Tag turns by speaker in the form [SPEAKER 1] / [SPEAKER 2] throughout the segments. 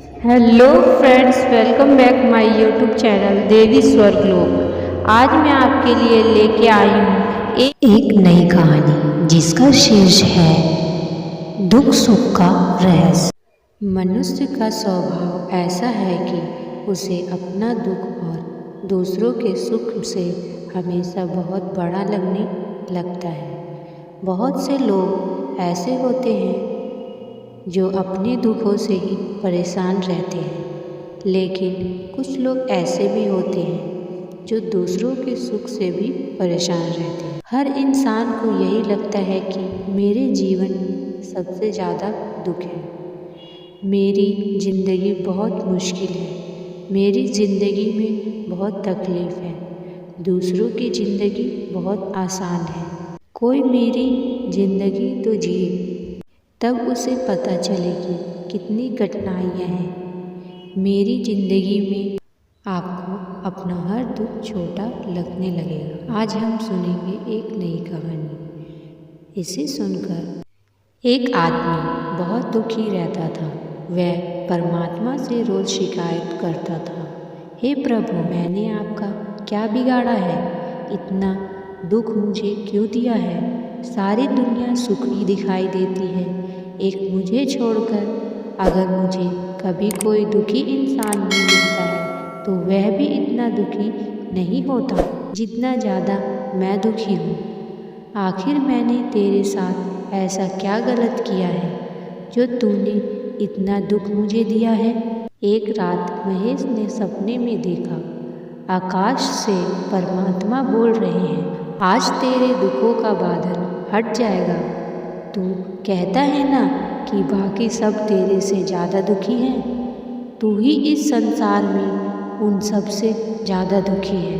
[SPEAKER 1] Hello friends, welcome back my YouTube channel Devi Swarglok. आज मैं आपके लिए लेके आई हूँ
[SPEAKER 2] एक नई कहानी जिसका शीर्ष है दुख सुख का रहस्य।
[SPEAKER 1] मनुष्य का स्वभाव ऐसा है कि उसे अपना दुख और दूसरों के सुख से हमेशा बहुत बड़ा लगने लगता है। बहुत से लोग ऐसे होते हैं जो अपने दुखों से ही परेशान रहते हैं, लेकिन कुछ लोग ऐसे भी होते हैं जो दूसरों के सुख से भी परेशान रहते हैं। हर इंसान को यही लगता है कि मेरे जीवन में सबसे ज़्यादा दुख है, मेरी ज़िंदगी बहुत मुश्किल है, मेरी ज़िंदगी में बहुत तकलीफ़ है, दूसरों की ज़िंदगी बहुत आसान है। कोई मेरी ज़िंदगी तो जिए, तब उसे पता चलेगी कितनी कठिनाइयाँ हैं मेरी ज़िंदगी में। आपको अपना हर दुख छोटा लगने लगेगा। आज हम सुनेंगे एक नई कहानी। इसे सुनकर एक आदमी बहुत दुखी रहता था। वह परमात्मा से रोज़ शिकायत करता था, हे प्रभु, मैंने आपका क्या बिगाड़ा है? इतना दुख मुझे क्यों दिया है? सारी दुनिया सुखी दिखाई देती है, एक मुझे छोड़कर। अगर मुझे कभी कोई दुखी इंसान भी मिलता है तो वह भी इतना दुखी नहीं होता जितना ज़्यादा मैं दुखी हूँ। आखिर मैंने तेरे साथ ऐसा क्या गलत किया है जो तूने इतना दुख मुझे दिया है? एक रात महेश ने सपने में देखा, आकाश से परमात्मा बोल रहे हैं, आज तेरे दुखों का बादल हट जाएगा। तू कहता है ना कि बाकी सब तेरे से ज़्यादा दुखी हैं, तू ही इस संसार में उन सब से ज़्यादा दुखी है।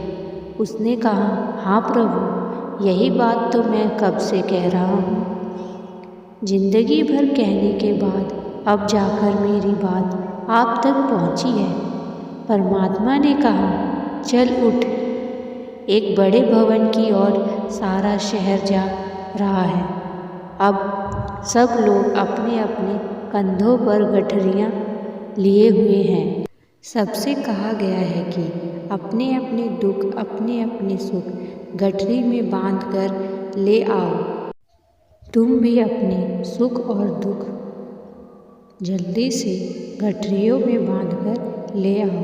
[SPEAKER 1] उसने कहा, हाँ प्रभु, यही बात तो मैं कब से कह रहा हूँ। जिंदगी भर कहने के बाद अब जाकर मेरी बात आप तक पहुँची है। परमात्मा ने कहा, चल उठ, एक बड़े भवन की ओर सारा शहर जा रहा है। अब सब लोग अपने अपने कंधों पर गठरियाँ लिए हुए हैं। सबसे कहा गया है कि अपने अपने दुख, अपने अपने सुख गठरी में बांध कर ले आओ। तुम भी अपने सुख और दुख जल्दी से गठरियों में बांध कर ले आओ।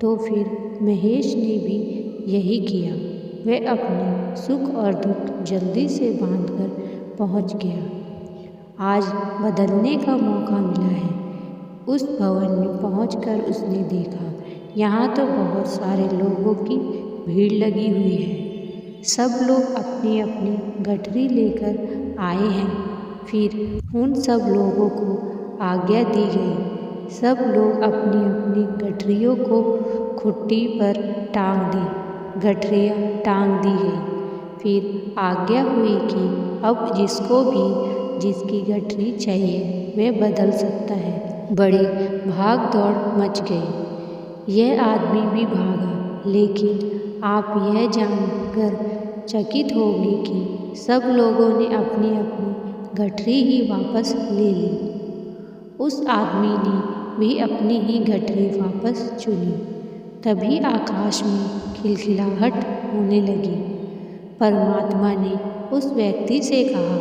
[SPEAKER 1] तो फिर महेश ने भी यही किया। वह अपने सुख और दुख जल्दी से बांधकर पहुंच गया। आज बदलने का मौका मिला है। उस भवन में पहुंचकर उसने देखा, यहाँ तो बहुत सारे लोगों की भीड़ लगी हुई है। सब लोग अपनी अपनी गठरी लेकर आए हैं। फिर उन सब लोगों को आज्ञा दी गई। सब लोग अपनी अपनी गठरियों को खुट्टी पर टांग दी। गठरियाँ टांग दी गई। फिर आज्ञा हुई कि अब जिसको भी जिसकी गठरी चाहिए वह बदल सकता है। बड़ी भाग दौड़ मच गई। यह आदमी भी भागा, लेकिन आप यह जानकर चकित होंगे कि सब लोगों ने अपनी अपनी गठरी ही वापस ले ली। उस आदमी ने भी अपनी ही गठरी वापस चुनी। तभी आकाश में खिलखिलाहट होने लगी। परमात्मा ने उस व्यक्ति से कहा,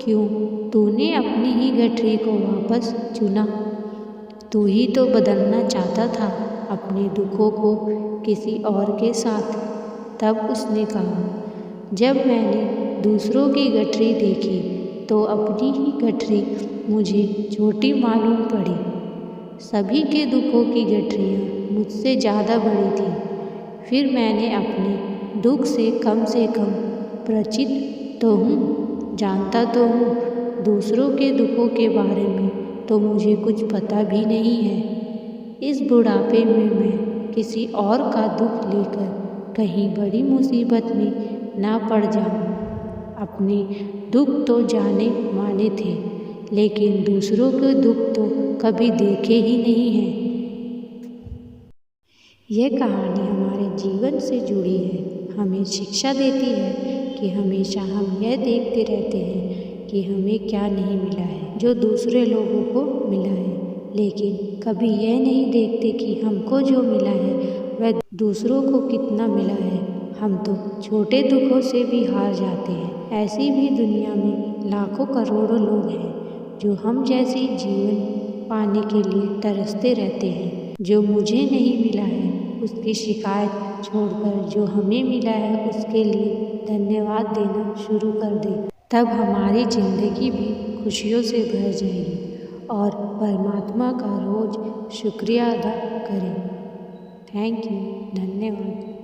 [SPEAKER 1] क्यों तूने अपनी ही गठरी को वापस चुना? तू ही तो बदलना चाहता था अपने दुखों को किसी और के साथ। तब उसने कहा, जब मैंने दूसरों की गठरी देखी तो अपनी ही गठरी मुझे छोटी मालूम पड़ी। सभी के दुखों की गठरियाँ मुझसे ज़्यादा बड़ी थी। फिर मैंने अपने दुख से कम परिचित तो हूँ, जानता तो हूँ, दूसरों के दुखों के बारे में तो मुझे कुछ पता भी नहीं है। इस बुढ़ापे में मैं किसी और का दुख लेकर कहीं बड़ी मुसीबत में ना पड़ जाऊँ। अपने दुख तो जाने माने थे, लेकिन दूसरों के दुख तो कभी देखे ही नहीं हैं। यह कहानी हमारे जीवन से जुड़ी है, हमें शिक्षा देती है कि हमेशा हम यह देखते रहते हैं कि हमें क्या नहीं मिला है जो दूसरे लोगों को मिला है, लेकिन कभी यह नहीं देखते कि हमको जो मिला है वह दूसरों को कितना मिला है। हम तो छोटे दुखों से भी हार जाते हैं। ऐसी भी दुनिया में लाखों करोड़ों लोग हैं जो हम जैसी जीवन पाने के लिए तरसते रहते हैं। जो मुझे नहीं मिला है उसकी शिकायत छोड़कर जो हमें मिला है उसके लिए धन्यवाद देना शुरू कर दे, तब हमारी ज़िंदगी भी खुशियों से भर जाएगी और परमात्मा का रोज़ शुक्रिया अदा करें। थैंक यू, धन्यवाद।